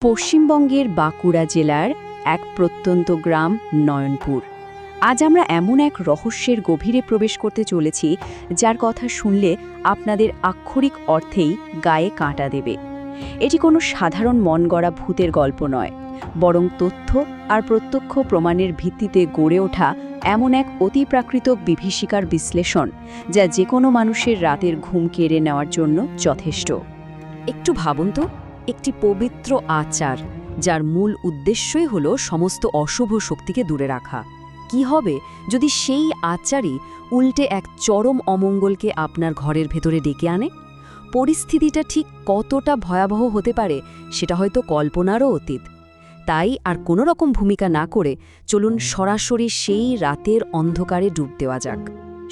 পশ্চিমবঙ্গের বাঁকুড়া জেলার এক প্রত্যন্ত গ্রাম নয়নপুর। আজ আমরা এমন এক রহস্যের গভীরে প্রবেশ করতে চলেছি যার কথা শুনলে আপনাদের আক্ষরিক অর্থেই গায়ে কাঁটা দেবে। এটি কোনো সাধারণ মন গড়া ভূতের গল্প নয়, বরং তথ্য আর প্রত্যক্ষ প্রমাণের ভিত্তিতে গড়ে ওঠা এমন এক অতিপ্রাকৃত বিভীষিকার বিশ্লেষণ যা যে কোনো মানুষের রাতের ঘুম কেড়ে নেওয়ার জন্য যথেষ্ট। একটু ভাবুন তো, একটি পবিত্র আচার যার মূল উদ্দেশ্যই হলো সমস্ত অশুভ শক্তিকে দূরে রাখা। কি হবে যদি সেই আচারই উল্টে এক চরম অমঙ্গলকে আপনার ঘরের ভেতরে ডেকে আনে? পরিস্থিতিটা ঠিক কতটা ভয়াবহ হতে পারে সেটা হয়তো কল্পনারও অতীত। তাই আর কোনো রকম ভূমিকা না করে চলুন সরাসরি সেই রাতের অন্ধকারে ডুব দেওয়া যাক।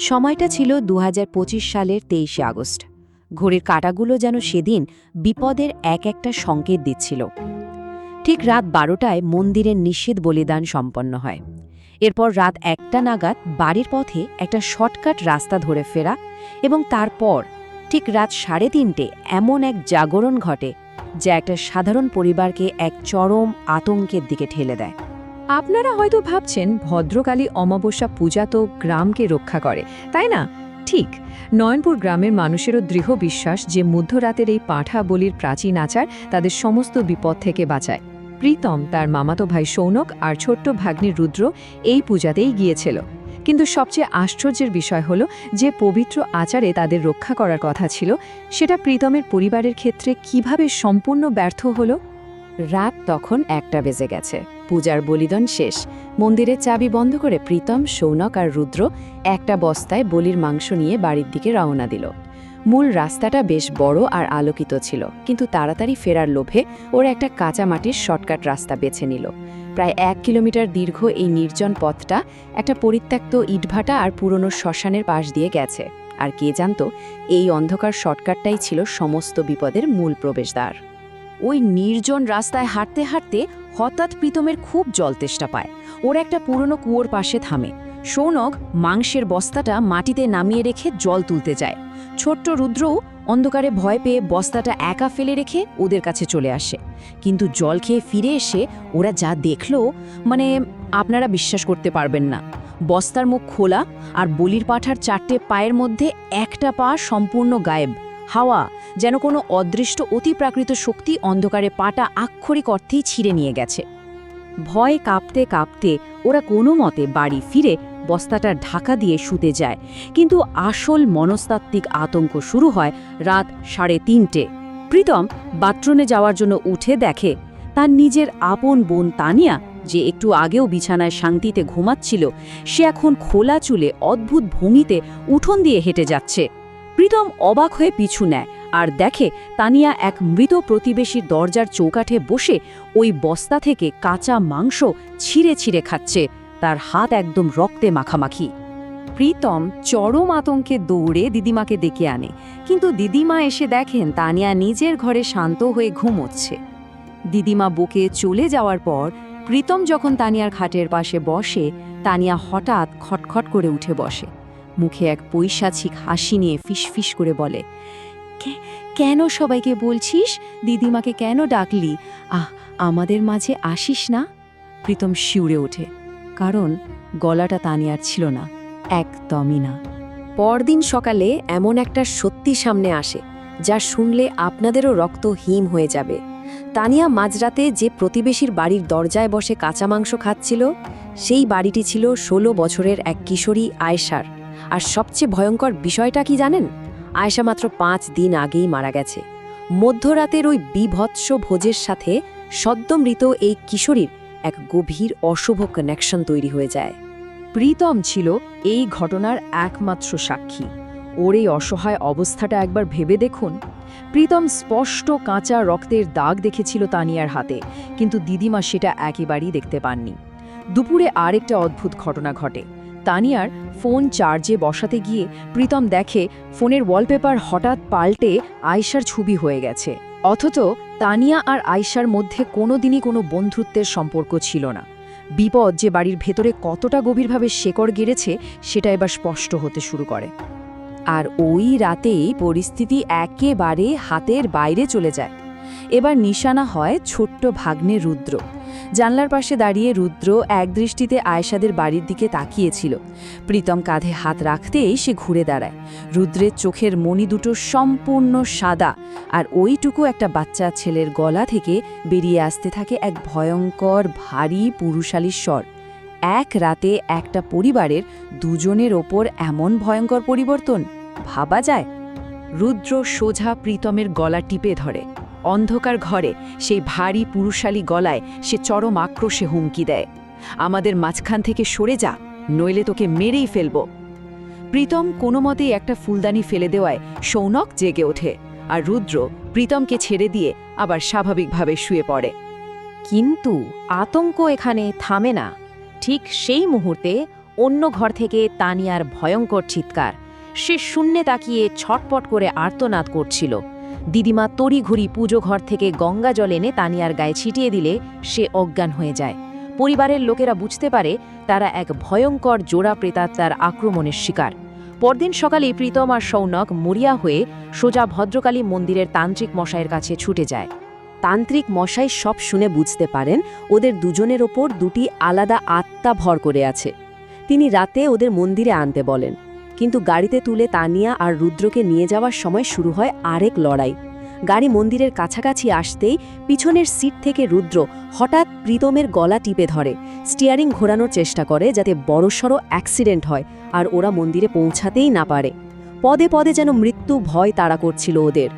সময়টা ছিল ২০২৫ সালের ২৩শে আগস্ট। ঘড়ির কাঁটাগুলো যেন সেদিন বিপদের এক একটা সংকেত দিচ্ছিল। ঠিক রাত ১২টায় মন্দিরের নিষেধ বলিদান সম্পন্ন হয়। এরপর রাত ১টা নাগাদ বাড়ির পথে একটা শর্টকাট রাস্তা ধরে ফেরা, এবং তারপর ঠিক রাত ৩:৩০ এমন এক জাগরণ ঘটে যা একটা সাধারণ পরিবারকে এক চরম আতঙ্কের দিকে ঠেলে দেয়। আপনারা হয়তো ভাবছেন ভদ্রকালী অমাবস্যা পূজা তো গ্রামকে রক্ষা করে, তাই না? ঠিক, নয়নপুর গ্রামের মানুষেরও দৃঢ় বিশ্বাস যে মধ্যরাতের এই পাঁঠা বলির প্রাচীন আচার তাদের সমস্ত বিপদ থেকে বাঁচায়। প্রীতম, তার মামাতো ভাই সৌনক আর ছোট্ট ভাগ্নি রুদ্র এই পূজাতেই গিয়েছিল। কিন্তু সবচেয়ে আশ্চর্যের বিষয় হলো যে পবিত্র আচারে তাদের রক্ষা করার কথা ছিল, সেটা প্রীতমের পরিবারের ক্ষেত্রে কিভাবে সম্পূর্ণ ব্যর্থ হলো। রাত তখন ১টা বেজে গেছে। পূজার বলিদান শেষ। মন্দিরের চাবি বন্ধ করে প্রীতম, সৌনক আর রুদ্র একটা বস্তায় বলির মাংস নিয়ে বাড়ির দিকে রওনা দিল। মূল রাস্তাটা বেশ বড় আর আলোকিত ছিল, কিন্তু তাড়াতাড়ি ফেরার লোভে ওরা একটা কাঁচা মাটির শর্টকাট রাস্তা বেছে নিল। প্রায় ১ কিলোমিটার দীর্ঘ এই নির্জন পথটা একটা পরিত্যক্ত ইটভাটা আর পুরনো শ্মশানের পাশ দিয়ে গেছে। আর কে জানত, এই অন্ধকার শর্টকাটটাই ছিল সমস্ত বিপদের মূল প্রবেশদ্বার। ওই নির্জন রাস্তায় হাঁটতে হাঁটতে হঠাৎ প্রীতমের খুব জলতেষ্টা পায়। ওর একটা পুরনো কুয়োর পাশে থামে। সৌনক মাংসের বস্তাটা মাটিতে নামিয়ে রেখে জল তুলতে যায়। ছোট্ট রুদ্রও অন্ধকারে ভয় পেয়ে বস্তাটা একা ফেলে রেখে ওদের কাছে চলে আসে। কিন্তু জল খেয়ে ফিরে এসে ওরা যা দেখল, আপনারা বিশ্বাস করতে পারবেন না। বস্তার মুখ খোলা আর বলির পাঁঠার 4টে পায়ের মধ্যে একটা পা সম্পূর্ণ গায়েব। হাওয়া যেন কোনো অদৃষ্ট অতিপ্রাকৃত শক্তি অন্ধকারে পাটা আক্ষরিক অর্থেই ছিঁড়ে নিয়ে গেছে। ভয়ে কাঁপতে কাঁপতে ওরা কোনো মতে বাড়ি ফিরে বস্তাটার ঢাকা দিয়ে শুতে যায়। কিন্তু আসল মনস্তাত্ত্বিক আতঙ্ক শুরু হয় রাত ৩:৩০। প্রীতম বাথরুমে যাওয়ার জন্য উঠে দেখে তার নিজের আপন বোন তানিয়া, যে একটু আগেও বিছানায় শান্তিতে ঘুমাচ্ছিল, সে এখন খোলা চুলে অদ্ভুত ভঙ্গিতে উঠোন দিয়ে হেঁটে যাচ্ছে। প্রীতম অবাক হয়ে পিছু নেয় আর দেখে তানিয়া এক মৃত প্রতিবেশীর দরজার চৌকাঠে বসে ওই বস্তা থেকে কাঁচা মাংস ছিঁড়ে ছিঁড়ে খাচ্ছে। তার হাত একদম রক্তে মাখামাখি। প্রীতম চরম আতঙ্কে দৌড়ে দিদিমাকে ডেকে আনে, কিন্তু দিদিমা এসে দেখেন তানিয়া নিজের ঘরে শান্ত হয়ে ঘুমোচ্ছে। দিদিমা বুকে চলে যাওয়ার পর প্রীতম যখন তানিয়ার খাটের পাশে বসে, তানিয়া হঠাৎ খটখট করে উঠে বসে। মুখে এক পৈশাচিক হাসি নিয়ে ফিসফিস করে বলে, কেন সবাইকে বলছিস? দিদিমাকে কেন ডাকলি? আমাদের মাঝে আসিস না? প্রীতম শিউরে ওঠে, কারণ গলাটা তানিয়ার ছিল না, একদমই না। পরদিন সকালে এমন একটা সত্যি সামনে আসে যা শুনলে আপনাদেরও রক্ত হিম হয়ে যাবে। তানিয়া মাঝরাতে যে প্রতিবেশীর বাড়ির দরজায় বসে কাঁচা মাংস খাচ্ছিল, সেই বাড়িটি ছিল ১৬ বছরের এক কিশোরী আয়েশার। আর সবচেয়ে ভয়ঙ্কর বিষয়টা কি জানেন? আয়েশা মাত্র ৫ দিন আগেই মারা গেছে। মধ্যরাতের ওই বিভৎস ভোজের সাথে সদ্য মৃত এই কিশোরীর এক গভীর অশুভ কানেকশন তৈরি হয়ে যায়। প্রীতম ছিল এই ঘটনার একমাত্র সাক্ষী। ওর এই অসহায় অবস্থাটা একবার ভেবে দেখুন। প্রীতম স্পষ্ট কাঁচা রক্তের দাগ দেখেছিল তানিয়ার হাতে, কিন্তু দিদিমা সেটা একেবারেই দেখতে পাননি। দুপুরে আরেকটা অদ্ভুত ঘটনা ঘটে। তানিয়ার ফোন চার্জে বসাতে গিয়ে প্রীতম দেখে ফোনের ওয়ালপেপার হঠাৎ পাল্টে আয়েশার ছবি হয়ে গেছে। অথচ তানিয়া আর আয়েশার মধ্যে কোনোদিনই কোনো বন্ধুত্বের সম্পর্ক ছিল না। বিপদ যে বাড়ির ভেতরে কতটা গভীরভাবে শেকড় গেড়েছে সেটা এবার স্পষ্ট হতে শুরু করে। আর ওই রাতেই পরিস্থিতি একেবারে হাতের বাইরে চলে যায়। এবার নিশানা হয় ছোট্ট ভাগ্নে রুদ্র। জানলার পাশে দাঁড়িয়ে রুদ্র একদৃষ্টিতে আয়েশাদের বাড়ির দিকে তাকিয়েছিল। প্রীতম কাঁধে হাত রাখতেই সে ঘুরে দাঁড়ায়। রুদ্রের চোখের মণি দুটো সম্পূর্ণ সাদা, আর ওইটুকু একটা বাচ্চা ছেলের গলা থেকে বেরিয়ে আসতে থাকে এক ভয়ঙ্কর ভারী পুরুষালী স্বর। এক রাতে একটা পরিবারের দুজনের ওপর এমন ভয়ঙ্কর পরিবর্তন ভাবা যায়? রুদ্র সোজা প্রীতমের গলা টিপে ধরে। অন্ধকার ঘরে সেই ভারী পুরুষালী গলায় সে চরম আক্রোশে হুমকি দেয়, আমাদের মাঝখান থেকে সরে যা, নইলে তোকে মেরেই ফেলব। প্রীতম কোনো মতেই একটা ফুলদানি ফেলে দেওয়ায় শৌনক জেগে ওঠে, আর রুদ্র প্রীতমকে ছেড়ে দিয়ে আবার স্বাভাবিকভাবে শুয়ে পড়ে। কিন্তু আতঙ্ক এখানে থামে না। ঠিক সেই মুহূর্তে অন্য ঘর থেকে তানিয়ার ভয়ঙ্কর চিৎকার। সে শূন্যে তাকিয়ে ছটপট করে আর্তনাদ করছিল। দিদিমা তড়িঘড়ি পুজো ঘর থেকে গঙ্গা জল এনে তানিয়ার গায়ে ছিটিয়ে দিলে সে অজ্ঞান হয়ে যায়। পরিবারের লোকেরা বুঝতে পারে তারা এক ভয়ঙ্কর জোড়া প্রেতাত্মার আক্রমণের শিকার। পরদিন সকালে প্রীতম আর শৌনক মরিয়া হয়ে সোজা ভদ্রকালী মন্দিরের তান্ত্রিক মশাইয়ের কাছে ছুটে যায়। তান্ত্রিক মশাই সব শুনে বুঝতে পারেন ওদের দুজনের ওপর দুটি আলাদা আত্মা ভর করে আছে। তিনি রাতে ওদের মন্দিরে আনতে বলেন, কিন্তু গাড়িতে তুলে তানিয়া আর রুদ্রকে নিয়ে যাওয়ার সময় শুরু হয় আরেক লড়াই। গাড়ি মন্দিরের কাছাকাছি আসতেই পিছনের সিট থেকে রুদ্র হঠাৎ প্রীতমের গলা টিপে ধরে, স্টিয়ারিং ঘোরানোর চেষ্টা করে যাতে বড়সড় অ্যাক্সিডেন্ট হয় আর ওরা মন্দিরে পৌঁছাতেই না পারে। পদে পদে যেন মৃত্যু ভয় তাড়া করছিল ওদের।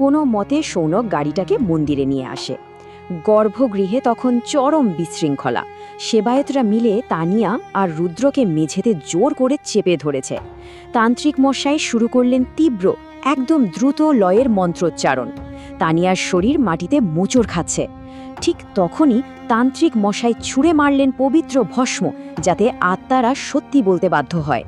কোনো মতে শৌনক গাড়িটাকে মন্দিরে নিয়ে আসে। গর্ভগৃহে তখন চরম বিশৃঙ্খলা। সেবায়েতরা মিলে তানিয়া আর রুদ্রকে মেঝেতে জোর করে চেপে ধরেছে। তান্ত্রিক মশাই শুরু করলেন তীব্র, একদম দ্রুত লয়ের মন্ত্রোচ্চারণ। তানিয়ার শরীর মাটিতে মোচড় খাচ্ছে। ঠিক তখনই তান্ত্রিক মশাই ছুঁড়ে মারলেন পবিত্র ভস্ম, যাতে আত্মারা সত্যি বলতে বাধ্য হয়।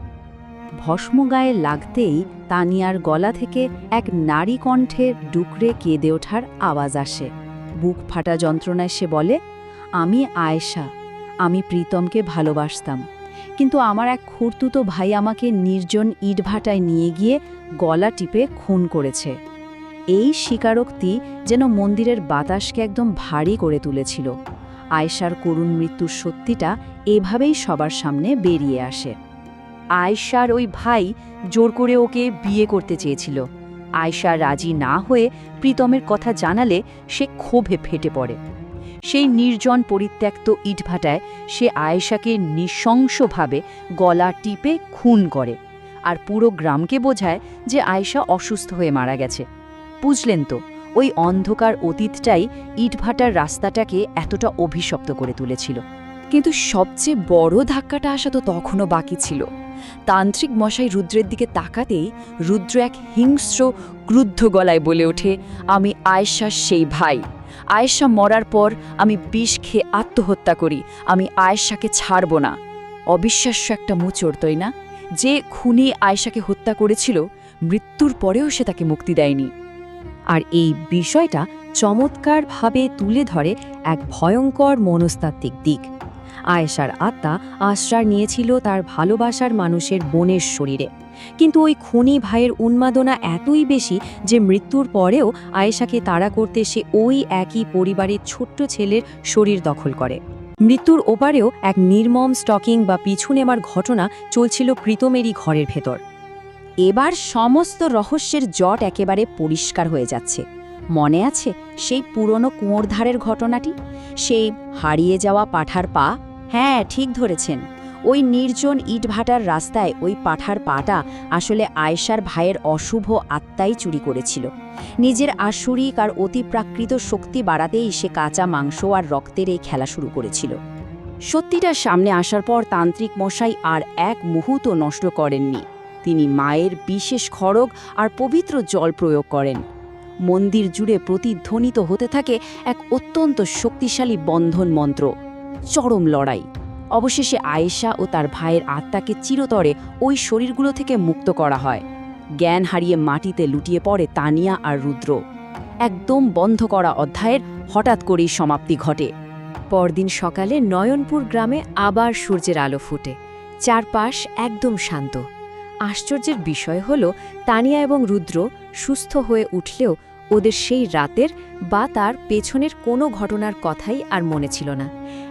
ভস্ম গায়ে লাগতেই তানিয়ার গলা থেকে এক নারী কণ্ঠে ডুকরে কেঁদে ওঠার আওয়াজ আসে। বুক ফাটা যন্ত্রণায় সে বলে, আমি আয়েশা, আমি প্রীতমকে ভালোবাসতাম, কিন্তু আমার এক খুড়তুতো ভাই আমাকে নির্জন ইটভাটায় নিয়ে গিয়ে গলা টিপে খুন করেছে। এই স্বীকারোক্তি যেন মন্দিরের বাতাসকে একদম ভারী করে তুলেছিল। আয়েশার করুণ মৃত্যুর সত্যিটা এভাবেই সবার সামনে বেরিয়ে আসে। আয়েশার ওই ভাই জোর করে ওকে বিয়ে করতে চেয়েছিল। আয়েশা রাজি না হয়ে প্রীতমের কথা জানালে সে ক্ষোভে ফেটে পড়ে। সেই নির্জন পরিত্যক্ত ইটভাটায় সে আয়েশাকে নৃশংসভাবে গলা টিপে খুন করে, আর পুরো গ্রামকে বোঝায় যে আয়েশা অসুস্থ হয়ে মারা গেছে। বুঝলেন তো, ওই অন্ধকার অতীতটাই ইটভাটার রাস্তাটাকে এতটা অভিশপ্ত করে তুলেছিল। কিন্তু সবচেয়ে বড় ধাক্কাটা আসা তো তখনও বাকি ছিল। তান্ত্রিক মশাই রুদ্রের দিকে তাকাতেই রুদ্র এক হিংস্র ক্রুদ্ধ গলায় বলে ওঠে, আমি আয়েশার সেই ভাই। আয়েশা মরার পর আমি বিষ খেয়ে আত্মহত্যা করি, আমি আয়েশাকে ছাড়ব না। অবিশ্বাস্য একটা মোচড়, তাই না? যে খুনি আয়েশাকে হত্যা করেছিল, মৃত্যুর পরেও সে তাকে মুক্তি দেয়নি। আর এই বিষয়টা চমৎকারভাবে তুলে ধরে এক ভয়ঙ্কর মনস্তাত্ত্বিক দিক। আয়েশার আত্মা আশ্রয় নিয়েছিল তার ভালোবাসার মানুষের বোনের শরীরে, কিন্তু ওই খুনি ভাইয়ের উন্মাদনা এতই বেশি যে মৃত্যুর পরেও আয়েশাকে তাড়া করতে সে ওই একই পরিবারের ছোট্ট ছেলের শরীর দখল করে। মৃত্যুর ওপারেও এক নির্মম স্টকিং বা পিছু নেবার ঘটনা চলছিল প্রীতমেরই ঘরের ভেতর। এবার সমস্ত রহস্যের জট একেবারে পরিষ্কার হয়ে যাচ্ছে। মনে আছে সেই পুরনো কুঁয়োর ধারের ঘটনাটি? সেই হারিয়ে যাওয়া পাঠার পা? হ্যাঁ, ঠিক ধরেছেন। ওই নির্জন ইটভাটার রাস্তায় ওই পাঠার পাটা আসলে আয়েশার ভাইয়ের অশুভ আত্মাই চুরি করেছিল। নিজের আসুরিক আর অতিপ্রাকৃত শক্তি বাড়াতেই সে কাঁচা মাংস আর রক্তের এই খেলা শুরু করেছিল। সত্যিটা সামনে আসার পর তান্ত্রিক মশাই আর এক মুহূর্ত নষ্ট করেননি। তিনি মায়ের বিশেষ খড়গ আর পবিত্র জল প্রয়োগ করেন। মন্দির জুড়ে প্রতিধ্বনিত হতে থাকে এক অত্যন্ত শক্তিশালী বন্ধন মন্ত্র। চরম লড়াই। অবশেষে আয়েশা ও তার ভাইয়ের আত্মাকে চিরতরে ওই শরীরগুলো থেকে মুক্ত করা হয়। জ্ঞান হারিয়ে মাটিতে লুটিয়ে পড়ে তানিয়া আর রুদ্র। একদম বন্ধ করা অধ্যায়ের হঠাৎ করেই সমাপ্তি ঘটে। পরদিন সকালে নয়নপুর গ্রামে আবার সূর্যের আলো ফুটে। চারপাশ একদম শান্ত। আশ্চর্যের বিষয় হল, তানিয়া এবং রুদ্র সুস্থ হয়ে উঠলেও ওদের সেই রাতের বা তার পেছনের কোনো ঘটনার কথাই আর মনে ছিল না।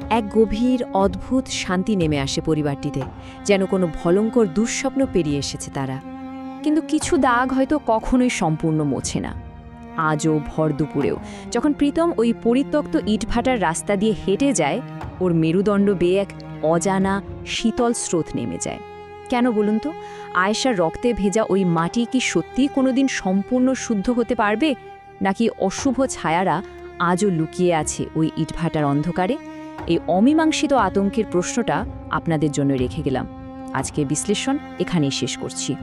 এক গভীর অদ্ভুত শান্তি নেমে আসে পরিবারটিতে, যেন কোনো ভয়ঙ্কর দুঃস্বপ্ন পেরিয়ে এসেছে তারা। কিন্তু কিছু দাগ হয়তো কখনোই সম্পূর্ণ মোছে না। আজও ভর দুপুরেও যখন প্রীতম ওই পরিত্যক্ত ইটভাটার রাস্তা দিয়ে হেঁটে যায়, ওর মেরুদণ্ড বেয়ে এক অজানা শীতল স্রোত নেমে যায়। কেন বলুন তো? আয়েশার রক্তে ভেজা ওই মাটি কি সত্যিই কোনোদিন সম্পূর্ণ শুদ্ধ হতে পারবে, নাকি অশুভ ছায়ারা আজও লুকিয়ে আছে ওই ইটভাটার অন্ধকারে? এই অমীমাংসিত আতঙ্কের প্রশ্নটা আপনাদের জন্য রেখে গেলাম। আজকের বিশ্লেষণ এখানেই শেষ করছি।